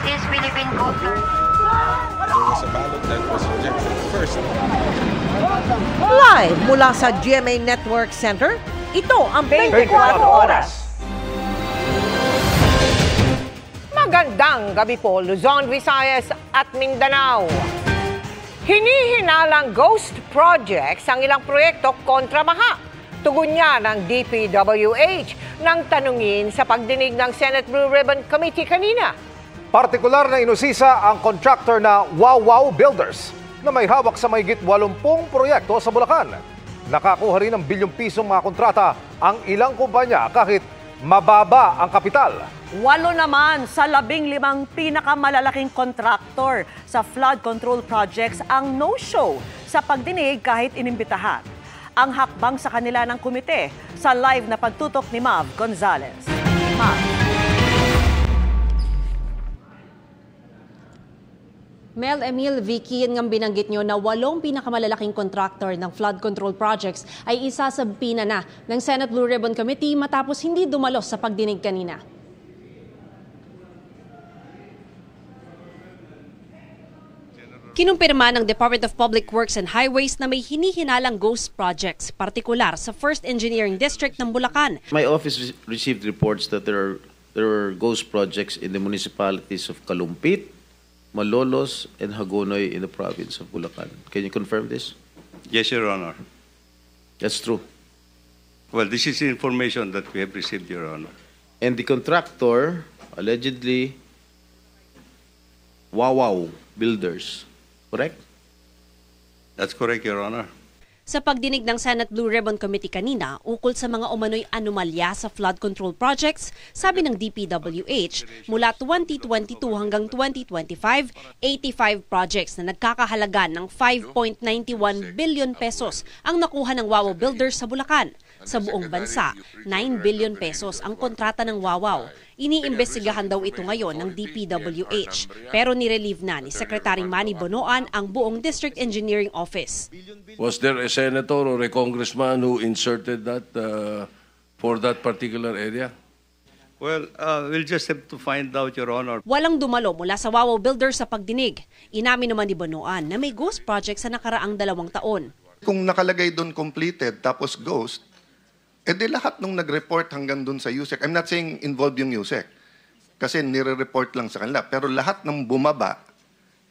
is Philippine Coast There was a ballot that was rejected first. Live mula sa GMA Network Center, ito ang 24 Oras. Magandang gabi po, Luzon, Visayas at Mindanao. Hinihinalang ghost projects ang ilang proyekto kontra baha. Tugon niya ng DPWH nang tanungin sa pagdinig ng Senate Blue Ribbon Committee kanina. Partikular na inusisa ang contractor na Wow Builders na may hawak sa mahigit 80 proyekto sa Bulacan. Nakakuha rin ng bilyong pisong mga kontrata ang ilang kumpanya kahit mababa ang kapital. 8 naman sa 15 pinakamalalaking contractor sa flood control projects ang no-show sa pagdinig kahit inimbitahan. Ang hakbang sa kanila ng komite sa live na pagtutok ni Mav Gonzalez. Mav. Mel, Emil, Vicky, yan nga binanggit nyo na 8 pinakamalalaking contractor ng flood control projects ay isasabpina na ng Senate Blue Ribbon Committee matapos hindi dumalos sa pagdinig kanina. Kinumpirma ng Department of Public Works and Highways na may hinihinalang ghost projects, partikular sa 1st Engineering District ng Bulacan. My office received reports that there are ghost projects in the municipalities of Kalumpit, Malolos, and Hagonoy in the province of Bulacan. Can you confirm this? Yes, Your Honor. That's true. Well, this is information that we have received, Your Honor. And the contractor, allegedly, Wow Builders, correct? That's correct, Your Honor. Sa pagdinig ng Senate Blue Ribbon Committee kanina, ukol sa mga umano'y anomalya sa flood control projects, sabi ng DPWH, mula 2022 hanggang 2025, 85 projects na nagkakahalaga ng 5.91 billion pesos ang nakuha ng Wow Builders sa Bulacan. Sa buong bansa, 9 billion pesos ang kontrata ng Wawaw. Iniimbestigahan daw ito ngayon ng DPWH, pero nirelieve na ni Secretary Manny Bonoan ang buong District Engineering Office. Was there a senator or a congressman who inserted that for that particular area? Well, we'll just have to find out, Your Honor. Walang dumalo mula sa Wow Builders sa pagdinig. Inamin naman ni Bonoan na may ghost project sa nakaraang 2 taon. Kung nakalagay doon completed tapos ghost, di lahat nung nag-report hanggang doon sa USEC. I'm not saying involved yung USEC. Kasi nire-report lang sa kanila. Pero lahat ng bumaba,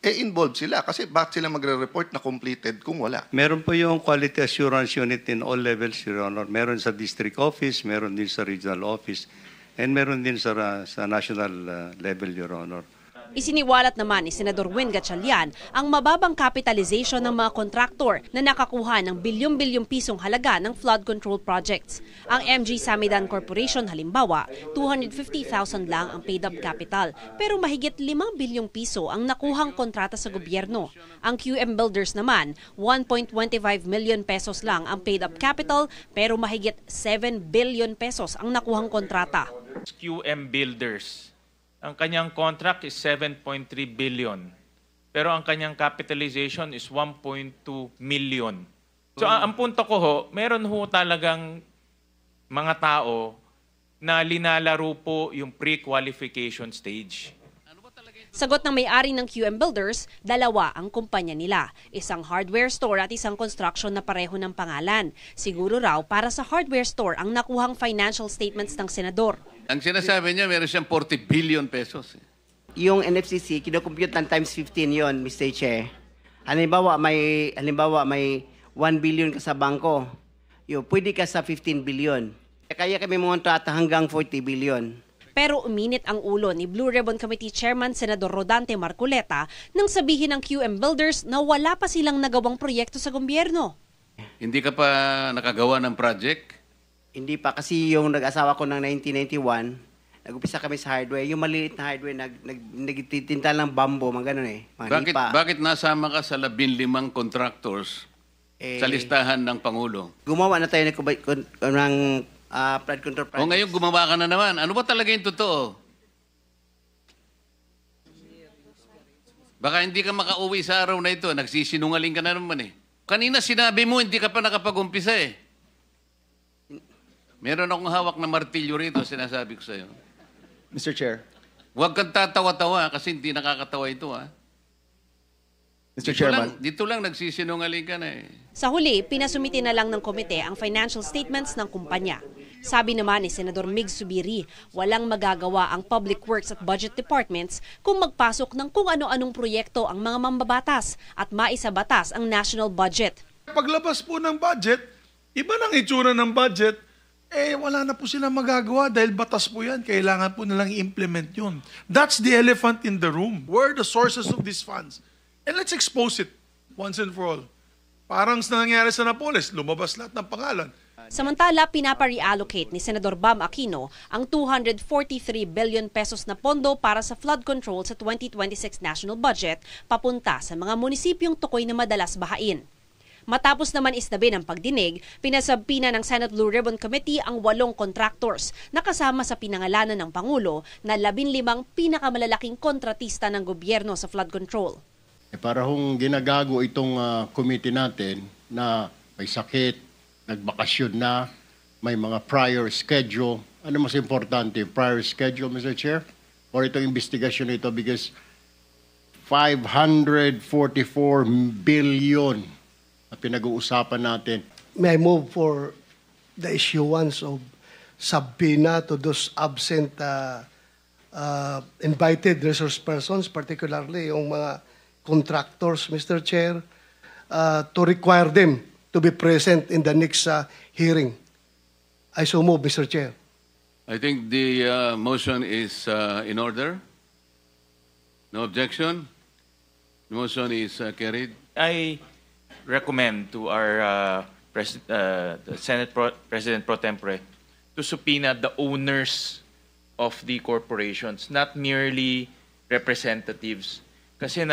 involved sila. Kasi bakit sila magre-report na completed kung wala? Meron po yung Quality Assurance Unit in all levels, Your Honor. Meron sa District Office, meron din sa Regional Office, and meron din sa national level, Your Honor. Isiniwalat naman ni Senador Win Gatchalian ang mababang capitalization ng mga kontraktor na nakakuha ng bilyon-bilyong pisong halaga ng flood control projects. Ang MG Samidan Corporation halimbawa, 250,000 lang ang paid-up capital pero mahigit 5 bilyong piso ang nakuhang kontrata sa gobyerno. Ang QM Builders naman, 1.25 million pesos lang ang paid-up capital pero mahigit 7 billion pesos ang nakuhang kontrata. QM Builders. Ang kanyang contract is 7.3 billion. Pero ang kanyang capitalization is 1.2 million. So ang punto ko ho, meron ho talagang mga tao na linalaro po yung pre-qualification stage. Sagot ng may-ari ng QM Builders, 2 ang kumpanya nila. Isang hardware store at isang construction na pareho ng pangalan. Siguro raw para sa hardware store ang nakuhang financial statements ng senador. Ang sinasabi niya, meron siyang 40 billion pesos. Yung NFCC, kinocompute ng times 15 yon, Mr. Chair. Halimbawa, may 1 billion ka sa bangko. Pwede ka sa 15 billion. Kaya kami montrata hanggang 40 billion. Pero uminit ang ulo ni Blue Ribbon Committee Chairman Senador Rodante Marcoleta nang sabihin ng QM Builders na wala pa silang nagawang proyekto sa gobyerno. Hindi ka pa nakagawa ng project? Hindi pa, kasi yung nag-asawa ko ng 1991, nag-upisa kami sa hardware. Yung maliit na hardware, nagtitinta ng bambo, mga ganun eh. Bakit nasama ka sa 15 contractors sa listahan ng Pangulo? Gumawa na tayo ng flood control projects. O ngayon gumawa ka na naman. Ano ba talaga yung totoo? Baka hindi ka makauwi sa araw na ito. Nagsisinungaling ka na naman eh. Kanina sinabi mo, hindi ka pa nakapag-umpisa eh. Meron akong hawak na martilyo rito, sinasabi ko sa'yo. Mr. Chair, Huwag kang tatawa-tawa kasi hindi nakakatawa ito, ha? Mr. Chairman. Dito lang nagsisinungaling ka na eh. Sa huli, pinasumiti na lang ng komite ang financial statements ng kumpanya. Sabi naman ni Senador Mig Zubiri, walang magagawa ang Public Works at Budget Departments kung magpasok ng kung ano-anong proyekto ang mga mambabatas at maisabatas ang national budget. Paglabas po ng budget, iba nang itsura ng budget, wala na po silang magagawa dahil batas po yan. Kailangan po nilang i-implement yun. That's the elephant in the room. Where are the sources of these funds? And let's expose it once and for all. Parang sa nangyari sa Napoles, lumabas lahat ng pangalan. Samantala, pinapa-reallocate ni Senador Bam Aquino ang 243 billion pesos na pondo para sa flood control sa 2026 national budget papunta sa mga munisipyong tukoy na madalas bahain. Matapos naman isnabi ng pagdinig, pinasabpina ng Senate Blue Ribbon Committee ang 8 contractors na kasama sa pinangalanan ng Pangulo na 15 pinakamalalaking kontratista ng gobyerno sa flood control. Para hong ginagago itong committee natin na may sakit, nagbakasyon na, may mga prior schedule. Ano mas importante, prior schedule, Mr. Chair? Or itong investigasyon ito because 544 billion na pinag-uusapan natin. May I move for the issuance of subpoena to those absent invited resource persons, particularly yung mga contractors, Mr. Chair, to require them to be present in the next hearing. I so move, Mr. Chair. I think the motion is in order. No objection. The motion is carried. I recommend to our the Senate President Pro Tempore to subpoena the owners of the corporations, not merely representatives. Kasi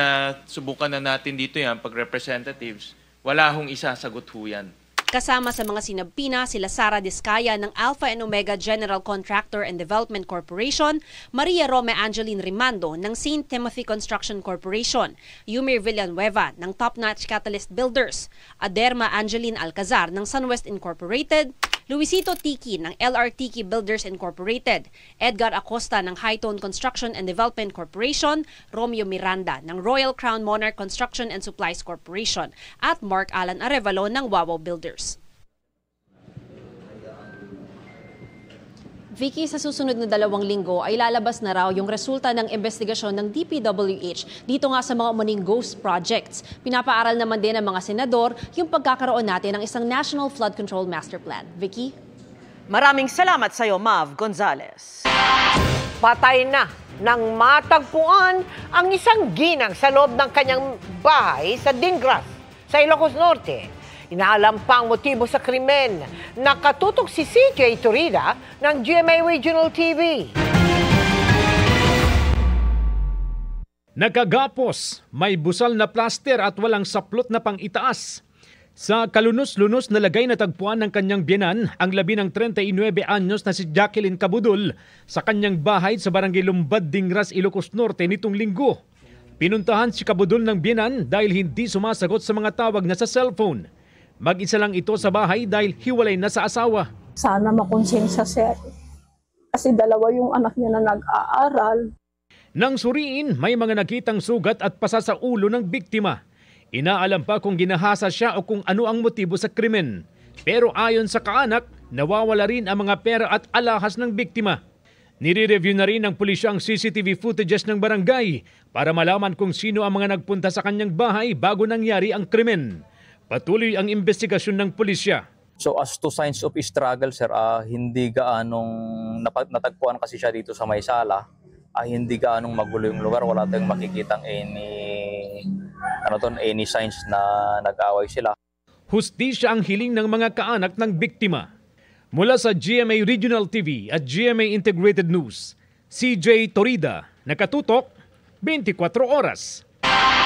subukan na natin dito yan, pag representatives, wala hong isasagot ho yan. Kasama sa mga sinabpina sila Sara Discaya ng Alpha and Omega General Contractor and Development Corporation, Maria Rome Angeline Rimando ng St. Timothy Construction Corporation, Yumir Villanueva ng Top Notch Catalyst Builders, Aderma Angeline Alcazar ng Sunwest Incorporated, Luisito Tiki ng LR Tiki Builders Incorporated, Edgar Acosta ng Hightone Construction and Development Corporation, Romeo Miranda ng Royal Crown Monarch Construction and Supplies Corporation, at Mark Alan Arevalo ng Wawaw Builders. Vicky, sa susunod na 2 linggo ay lalabas na raw yung resulta ng investigasyon ng DPWH dito nga sa mga umuning ghost projects. Pinapaaral naman din ng mga senador yung pagkakaroon natin ng isang National Flood Control Master Plan. Vicky? Maraming salamat sa iyo, Mav Gonzalez. Patay na nang matagpuan ang isang ginang sa loob ng kanyang bahay sa Dingras, sa Ilocos Norte. Inaalam pa ang motibo sa krimen. Nakatutok si CJ Torida ng GMA Regional TV. Nagkagapos, may busal na plaster at walang saplot na pang-itaas. Sa kalunos-lunos na lagay na tagpuan ng kanyang biyenan, ang labi ng 39 anyos na si Jacqueline Cabudol sa kanyang bahay sa Barangay Lumbad, Dingras, Ilocos Norte nitong linggo. Pinuntahan si Cabudol ng biyenan dahil hindi sumasagot sa mga tawag na sa cellphone. Mag-isa lang ito sa bahay dahil hiwalay na sa asawa. Sana makonsensya siya. Kasi 2 yung anak niya na nag-aaral. Nang suriin, may mga nakitang sugat at pasa sa ulo ng biktima. Inaalam pa kung ginahasa siya o kung ano ang motibo sa krimen. Pero ayon sa kaanak, nawawala rin ang mga pera at alahas ng biktima. Nire-review na rin ng pulisya ang CCTV footages ng barangay para malaman kung sino ang mga nagpunta sa kanyang bahay bago nangyari ang krimen. Patuloy ang investigasyon ng pulisya. So as to signs of struggle, sir, hindi gaanong natagpuan kasi siya dito sa may sala. Hindi gaanong magulo yung lugar. Wala tayong makikitang any signs na nag-away sila. Hustisya ang hiling ng mga kaanak ng biktima. Mula sa GMA Regional TV at GMA Integrated News, CJ Torida, nakatutok 24 oras.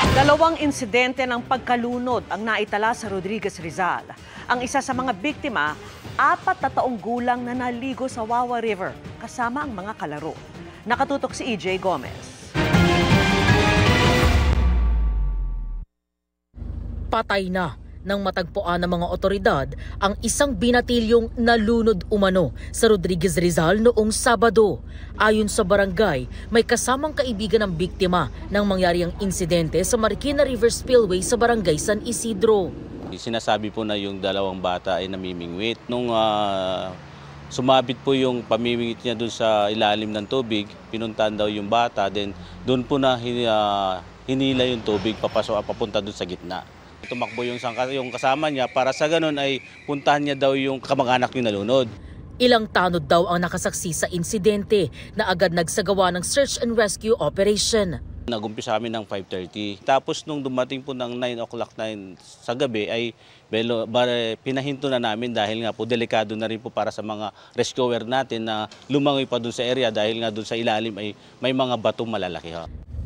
2 insidente ng pagkalunod ang naitala sa Rodriguez, Rizal. Ang isa sa mga biktima, 4 na taong gulang na naligo sa Wawa River kasama ang mga kalaro. Nakatutok si EJ Gomez. Patay na nang matagpuan ng mga otoridad ang isang binatilyong nalunod umano sa Rodriguez Rizal noong Sabado. Ayon sa barangay, may kasamang kaibigan ng biktima nang mangyari ang insidente sa Marikina River Spillway sa barangay San Isidro. Sinasabi po na yung dalawang bata ay namimingwit. Nung sumabit po yung pamimingwit niya doon sa ilalim ng tubig, pinuntahan daw yung bata, then doon po na hinila yung tubig papunta doon sa gitna. Tumakbo yung kasama niya para sa ganun ay puntahan niya daw yung kamag-anak yung nalunod. Ilang tanod daw ang nakasaksi sa insidente na agad nagsagawa ng search and rescue operation. Nagumpisa kami ng 5:30. Tapos nung dumating po ng 9 o'clock sa gabi ay pinahinto na namin dahil nga po delikado na rin po para sa mga rescuer natin na lumangoy pa doon sa area dahil nga doon sa ilalim ay may mga batong malalaki.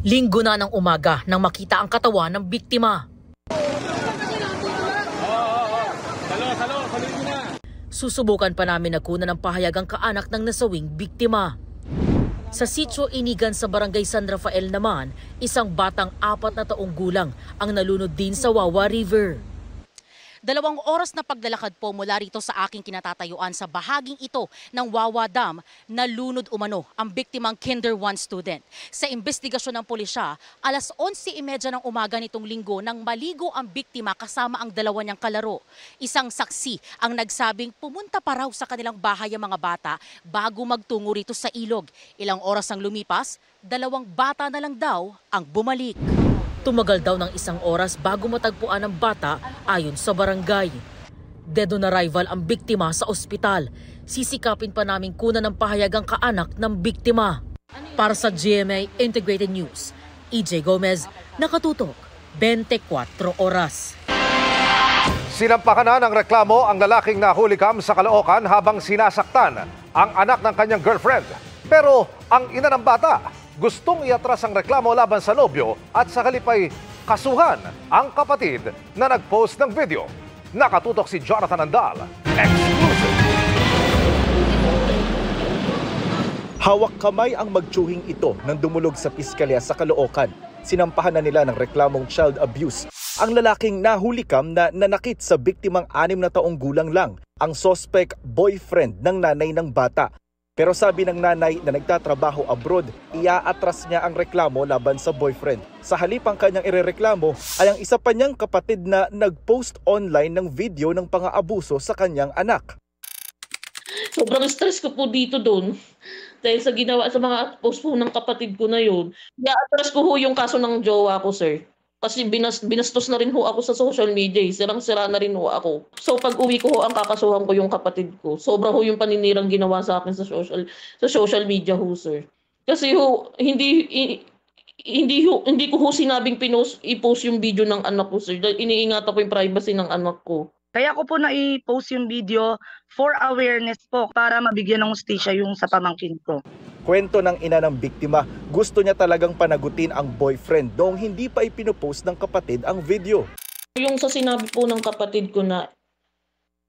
Linggo na ng umaga nang makita ang katawan ng biktima. Susubukan pa namin na kunan ng pahayag ang kaanak ng nasawing biktima. Sa Sitio Inigan sa Barangay San Rafael naman, isang batang 4 na taong gulang ang nalunod din sa Wawa River. 2 oras na paglalakad po mula rito sa aking kinatatayuan sa bahaging ito ng Wawa Dam, nalunod umano ang biktimang Kinder 1 student. Sa investigasyon ng pulisya, alas 11:30 ng umaga nitong linggo nang maligo ang biktima kasama ang 2 niyang kalaro. Isang saksi ang nagsabing pumunta pa raw sa kanilang bahay ang mga bata bago magtungo rito sa ilog. Ilang oras ang lumipas, 2 bata na lang daw ang bumalik. Tumagal daw ng 1 oras bago matagpuan ang bata ayon sa barangay. Dead on arrival ang biktima sa ospital. Sisikapin pa naming kunan ng pahayag ang kaanak ng biktima. Para sa GMA Integrated News, EJ Gomez, nakatutok, 24 oras. Sinampakan na ng reklamo ang lalaking nahulikam sa Caloocan habang sinasaktan ang anak ng kanyang girlfriend. Pero ang ina ng bata, gustong iatras ang reklamo laban sa nobyo at sa halipay kasuhan ang kapatid na nag-post ng video. Nakatutok si Jonathan Andal. Exclusive! Hawak kamay ang magtsuhing ito nang dumulog sa piskalya sa Caloocan. Sinampahan na nila ng reklamong child abuse ang lalaking nahulikam na nanakit sa biktimang 6 na taong gulang lang, ang suspect boyfriend ng nanay ng bata. Pero sabi ng nanay na nagtatrabaho abroad, iaatras niya ang reklamo laban sa boyfriend. Sa halip ang kanyang irereklamo ay ang isa pa niyang kapatid na nag-post online ng video ng pang-aabuso sa kanyang anak. Sobrang stress ko po dito doon. Dahil sa ginawa sa mga post po ng kapatid ko na yun. Iaatras ko ho yung kaso ng jowa ko, sir. Kasi binastos na rin ho ako sa social media. Sirang-sira na rin ho ako. So pag uwi ko ho, ang kakasuhan ko yung kapatid ko. Sobra ho yung paninirang ginawa sa akin sa social media ho, sir. Kasi ho, hindi ko ho sinabing i-post yung video ng anak ko, sir. Dahil iniingatan ko yung privacy ng anak ko. Kaya ko po na i-post yung video for awareness po para mabigyan ng hustisya yung sa pamangkin ko. Kwento ng ina ng biktima, gusto niya talagang panagutin ang boyfriend noong hindi pa ipinopost ng kapatid ang video. Yung sa sinabi po ng kapatid ko na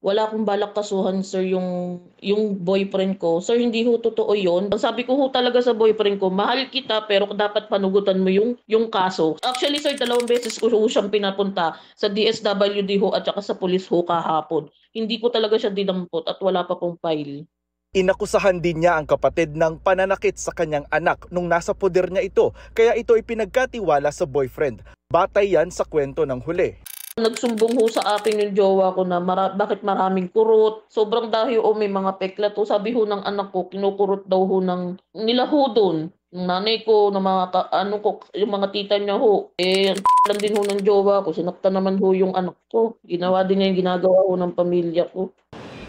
wala akong balak kasuhan, sir, yung boyfriend ko. Sir, hindi ho totoo yun. Sabi ko ho talaga sa boyfriend ko, mahal kita pero dapat panugutan mo yung kaso. Actually, sir, 2 beses ko ho siyang pinapunta sa DSWD ho at saka sa police ho kahapon. Hindi ko talaga siya dinampot at wala pa pong file. Inakusahan din niya ang kapatid ng pananakit sa kanyang anak nung nasa poder niya ito, kaya ito ay pinagkatiwala sa boyfriend. Batay yan sa kwento ng huli. Nagsumbong ho sa akin yung jowa ko na bakit maraming kurot. Sobrang dahil may mga pekla to. Sabi ho ng anak ko, kinukurot daw ho nila ho doon. Yung nanay ko, ng mga yung mga tita niya ho. Lang din ho ng jowa ko. Sinaktan naman ho yung anak ko. Ginawa din niya yung ginagawa ho ng pamilya ko.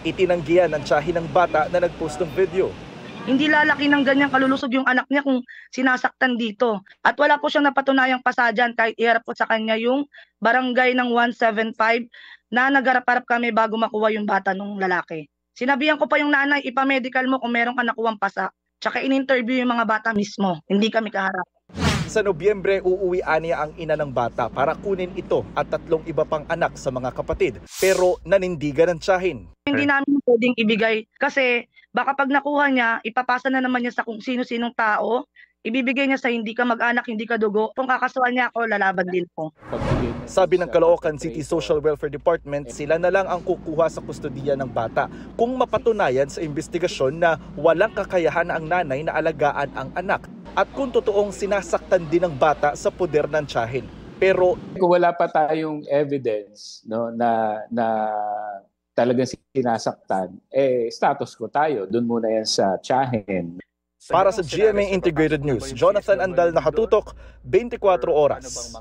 Itinanggihan ng tiyahin ng bata na nagpost ng video. Hindi lalaki ng ganyang kalulusog yung anak niya kung sinasaktan dito. At wala po siyang napatunayang pasadyan kahit iharap po sa kanya yung barangay ng 175 na nagharap-harap kami bago makuha yung bata ng lalaki. Sinabihan ko pa yung nanay, ipamedical mo kung meron ka nakuwang pasa. Tsaka in-interview yung mga bata mismo. Hindi kami kaharap. Sa Nobyembre, uuwian niya ang ina ng bata para kunin ito at 3 iba pang anak sa mga kapatid. Pero nanindigan ng tiyahin. Hindi namin pwedeng ibigay kasi baka pag nakuha niya, ipapasa na naman niya sa kung sino-sinong tao ibibigay niya sa hindi ka mag-anak, hindi ka dugo. Kung kakasuhan niya ako, lalaban din po. Sabi ng Caloocan City Social Welfare Department, sila na lang ang kukuha sa kustodiya ng bata kung mapatunayan sa investigasyon na walang kakayahan ang nanay na alagaan ang anak at kung totoong sinasaktan din ng bata sa poder ng tiyahin. Pero kung wala pa tayong evidence, no, na talagang sinasaktan, status quo tayo. Doon muna yan sa tiyahin. Para sa GMA Integrated News, Jonathan Andal, nakatutok, 24 oras.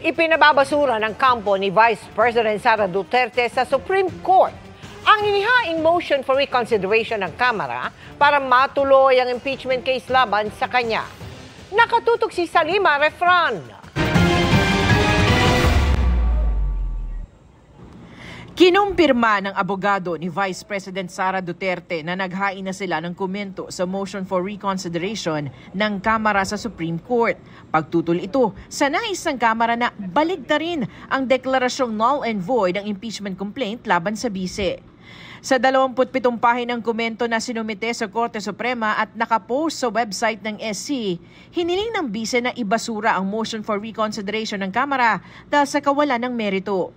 Ipinababasura ng kampo ni Vice President Sara Duterte sa Supreme Court ang inihaing motion for reconsideration ng Kamara para matuloy ang impeachment case laban sa kanya. Nakatutok si Salima Refran. Kinumpirma ng abogado ni Vice President Sara Duterte na naghain na sila ng komento sa motion for reconsideration ng Kamara sa Supreme Court. Pagtutol ito sa nais ng Kamara na baligtarin ang deklarasyong null and void ng impeachment complaint laban sa bise. Sa 27 pahinang komento na sinumite sa Korte Suprema at nakapost sa website ng SC, hiniling ng bise na ibasura ang motion for reconsideration ng Kamara dahil sa kawalan ng merito.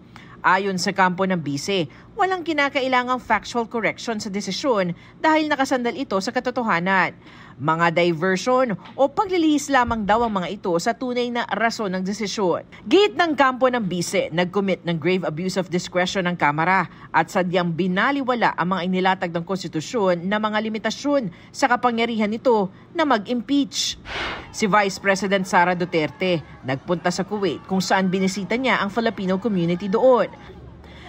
Ayon sa kampo ng bise, walang kinakailangang factual correction sa desisyon dahil nakasandal ito sa katotohanan. Mga diversion o paglilihis lamang daw ang mga ito sa tunay na rason ng desisyon. Gate ng kampo ng bise, nag-commit ng grave abuse of discretion ng Kamara at sadyang binaliwala ang mga inilatag ng konstitusyon na mga limitasyon sa kapangyarihan nito na mag-impeach. Si Vice President Sara Duterte nagpunta sa Kuwait kung saan binisita niya ang Filipino community doon.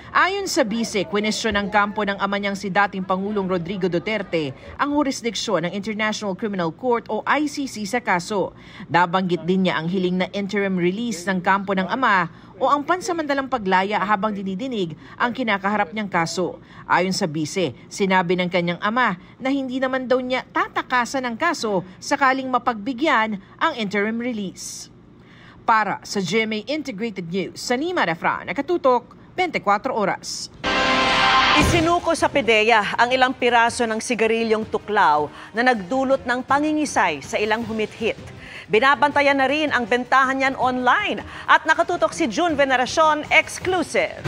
Ayon sa bise, kwenesyon ng kampo ng ama niyang si dating Pangulong Rodrigo Duterte ang jurisdiksyon ng International Criminal Court o ICC sa kaso. Nabanggit din niya ang hiling na interim release ng kampo ng ama o ang pansamantalang paglaya habang dinidinig ang kinakaharap niyang kaso. Ayon sa bise, sinabi ng kanyang ama na hindi naman daw niya tatakasan ang kaso sakaling mapagbigyan ang interim release. Para sa GMA Integrated News, Salima Refran, nakatutok 24 oras. Isinuko sa PDEA ang ilang piraso ng sigarilyong tuklaw na nagdulot ng pangingisay sa ilang humithit. Binabantayan na rin ang bentahan niyan online at nakatutok si June Veneracion, exclusive.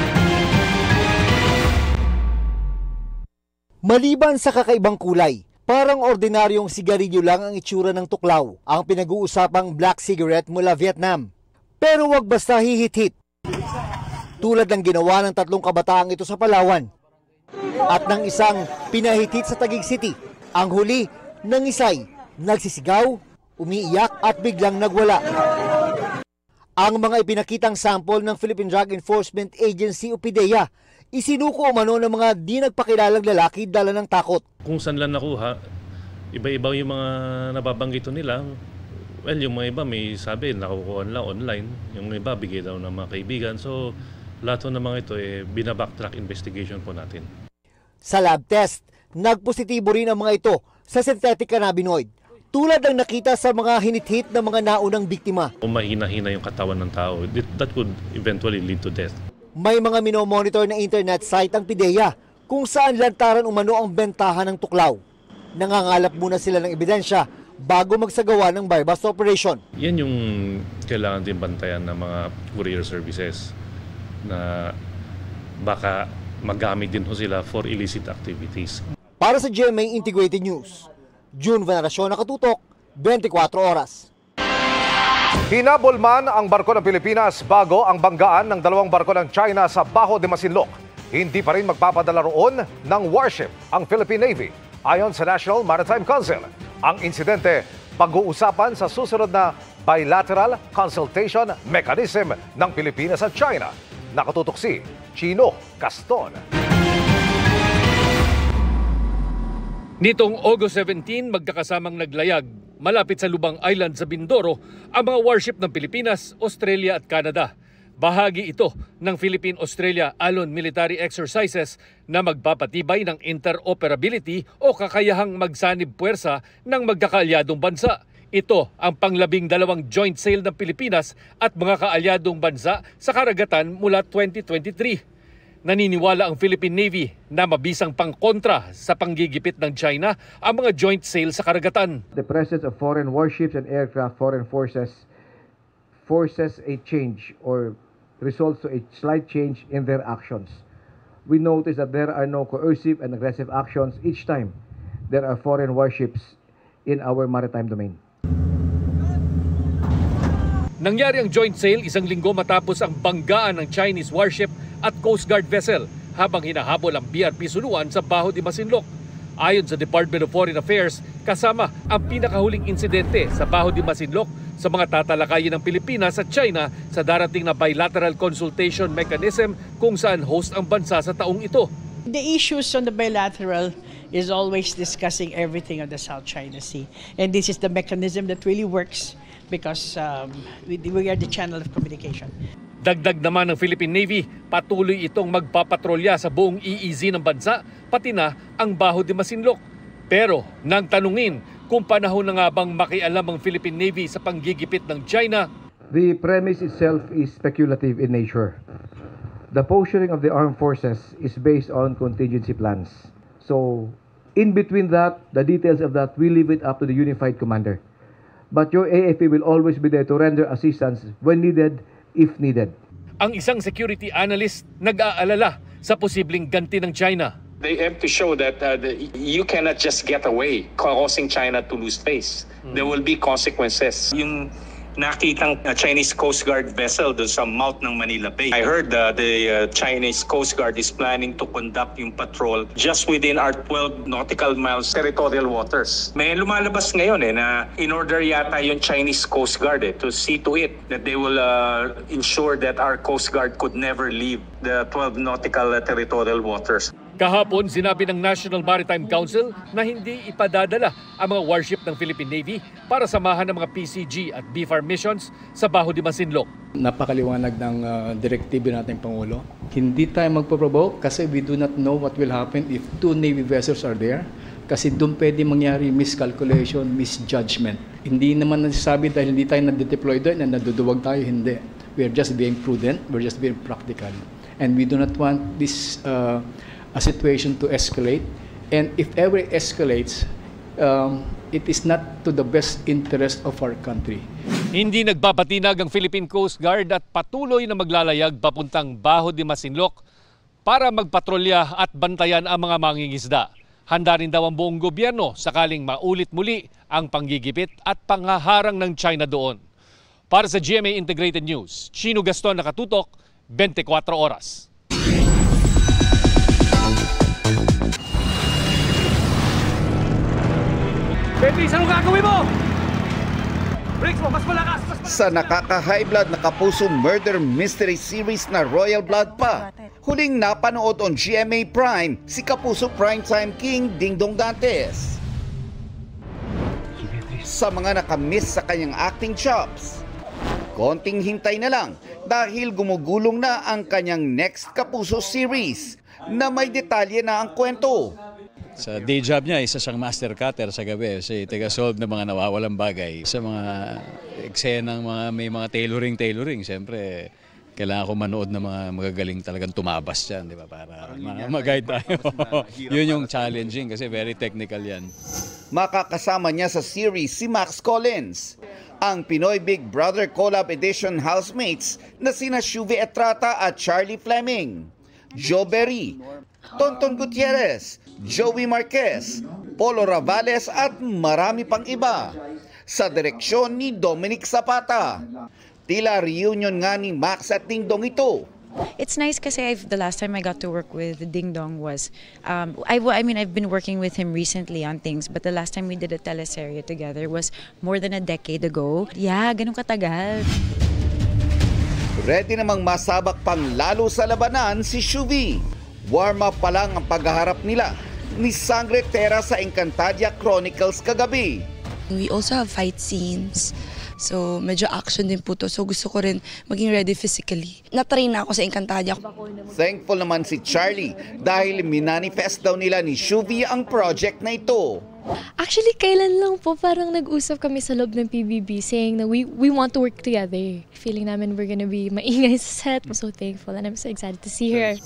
Maliban sa kakaibang kulay, parang ordinaryong sigarilyo lang ang itsura ng tuklaw, ang pinag-uusapang black cigarette mula Vietnam. Pero wag basta hihit-hit. Tulad ng ginawa ng 3 kabataang ito sa Palawan at ng isang pinahitit sa Taguig City. Ang huli, nangisay, nagsisigaw, umiiyak at biglang nagwala. Ang mga ipinakitang sample ng Philippine Drug Enforcement Agency o PDEA, isinuko umano ng mga di nagpakilalang lalaki dala ng takot. Kung saan lang nakuha, iba-iba yung mga nababanggito nila. Well, yung mga iba may sabi, nakukuha nila online. Yung iba, bigay daw ng mga kaibigan. So, lahat ng mga ito, binabacktrack investigation po natin. Sa lab test, nagpositibo rin ang mga ito sa synthetic cannabinoid, tulad ng nakita sa mga hinit-hit ng mga naunang biktima. Kung mahina-hina yung katawan ng tao, that could eventually lead to death. May mga minomonitor na internet site ang PDEA kung saan lantaran umano ang bentahan ng tuklaw. Nangangalap muna sila ng ebidensya bago magsagawa ng buy-bust operation. Yan yung kailangan din bantayan ng mga courier services na baka magamit din ho sila for illicit activities. Para sa GMA Integrated News, June Veneracion, nakatutok, 24 oras. Hinabol man ang barko ng Pilipinas bago ang banggaan ng 2 barko ng China sa Baho de Masinloc. Hindi pa rin magpapadala roon ng warship ang Philippine Navy. Ayon sa National Maritime Council, ang insidente pag-uusapan sa susunod na bilateral consultation mechanism ng Pilipinas at China. Nakatutok si Chino Caston. Nitong August 17, magkakasamang naglayag malapit sa Lubang Island sa Mindoro ang mga warship ng Pilipinas, Australia at Canada. Bahagi ito ng Philippine-Australia Alon Military Exercises na magpapatibay ng interoperability o kakayahang magsanib puwersa ng magkakaalyadong bansa. Ito ang pang-12 joint sail ng Pilipinas at mga kaalyadong bansa sa karagatan mula 2023. Naniniwala ang Philippine Navy na mabisang pangkontra sa panggigipit ng China ang mga joint sale sa karagatan. The presence of foreign warships and aircraft, foreign forces a change or results to a slight change in their actions. We notice that there are no coercive and aggressive actions each time there are foreign warships in our maritime domain. Nangyari ang joint sale isang linggo matapos ang banggaan ng Chinese warship at Coast Guard vessel habang hinahabol ang BRP Suluan sa Baho de Masinloc. Ayon sa Department of Foreign Affairs, kasama ang pinakahuling insidente sa Baho de Masinloc sa mga tatalakayin ng Pilipinas at China sa darating na bilateral consultation mechanism kung saan host ang bansa sa taong ito. The issues on the bilateral is always discussing everything on the South China Sea. And this is the mechanism that really works because we are the channel of communication. Dagdag naman ng Philippine Navy, patuloy itong magpapatrolya sa buong EEZ ng bansa, pati na ang Baho de Masinloc. Pero nang tanungin kung panahon na nga bang makialam ang Philippine Navy sa panggigipit ng China, the premise itself is speculative in nature. The posturing of the armed forces is based on contingency plans. So, in between that, the details of that, we leave it up to the unified commander. But your AFP will always be there to render assistance when needed, if needed. Ang isang security analyst nag-aalala sa posibleng ganti ng China. They have to show that you cannot just get away causing China to lose face. There will be consequences. Yung nakitang Chinese Coast Guard vessel doon sa mouth ng Manila Bay. I heard the Chinese Coast Guard is planning to conduct yung patrol just within our 12 nautical miles territorial waters. May lumalabas ngayon na in order yata yung Chinese Coast Guard to see to it that they will ensure that our Coast Guard could never leave the 12 nautical territorial waters. Kahapon, sinabi ng National Maritime Council na hindi ipadadala ang mga warship ng Philippine Navy para samahan ng mga PCG at BFAR missions sa Baho de Masinloc. Napakaliwanag ng direktibo nating Pangulo. Hindi tayo magpo-provoke kasi we do not know what will happen if two Navy vessels are there. Kasi doon pwede mangyari miscalculation, misjudgment. Hindi naman nasasabi dahil hindi tayo na-deploy doon na naduduwag tayo, hindi. We are just being prudent, we're just being practical. And we do not want this a situation to escalate, and if ever it escalates, it is not to the best interest of our country. Hindi nagpapatinag ang Philippine Coast Guard at patuloy na maglalayag papuntang Baho de Masinloc para magpatrolya at bantayan ang mga mangingisda. Handa rin daw ang buong gobyerno sakaling maulit muli ang panggigipit at panghaharang ng China doon. Para sa GMA Integrated News, Chino Gaston, nakatutok, 24 oras. Petris, anong gagawin mo? Bricks mo, mas malakas! Sa nakaka-high blood na Kapuso Murder Mystery Series na Royal Blood pa, huling napanood on GMA Prime si Kapuso Primetime King Dingdong Dantes. Sa mga nakamiss sa kanyang acting chops, konting hintay na lang dahil gumugulong na ang kanyang next Kapuso series na may detalye na ang kwento. Sa day job niya, isa siyang master cutter sa gabi. Kasi taga-solve ng mga nawawalang bagay. Sa mga eksenang may mga tailoring, siyempre, kailangan ko manood ng mga magagaling talagang tumabas dyan, di ba? Para mag-guide tayo. Yun yung challenging kasi very technical yan. Makakasama niya sa series si Max Collins, ang Pinoy Big Brother Collab Edition housemates na sina Shuvi Etrata at Charlie Fleming, Joe Berry, Tonton Gutierrez, Joey Marquez, Polo Ravales at marami pang iba sa direksyon ni Dominic Zapata. Tila reunion nga ni Max at Dingdong ito. It's nice kasi the last time I got to work with Dingdong was, I've been working with him recently on things, but the last time we did a teleserye together was more than a decade ago. Yeah, ganun katagal. Ready namang masabak pang lalo sa labanan si Shuvi. Warm up pa lang ang paghaharap nila ni Sangre Terra sa Encantadia Chronicles kagabi. We also have fight scenes. So, medyo action din po to. So, gusto ko rin maging ready physically. Na-train na ako sa Encantadia. Thankful naman si Charlie dahil minanifest daw nila ni Shuvi ang project na ito. Actually, kailan lang po parang nag-usap kami sa loob ng PBB saying na we want to work together. Feeling namin we're gonna be maingay sa set. I'm so thankful and I'm so excited to see her.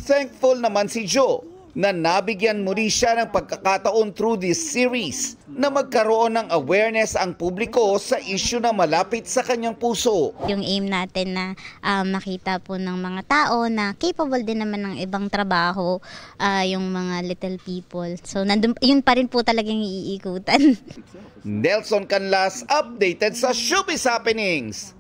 Thankful naman si Joe na nabigyan muli siya ng pagkakataon through this series na magkaroon ng awareness ang publiko sa issue na malapit sa kanyang puso. Yung aim natin na makita po ng mga tao na capable din naman ng ibang trabaho, yung mga little people. So yun pa rin po talagang iikutan. Nelson Canlas, updated sa Showbiz Happenings.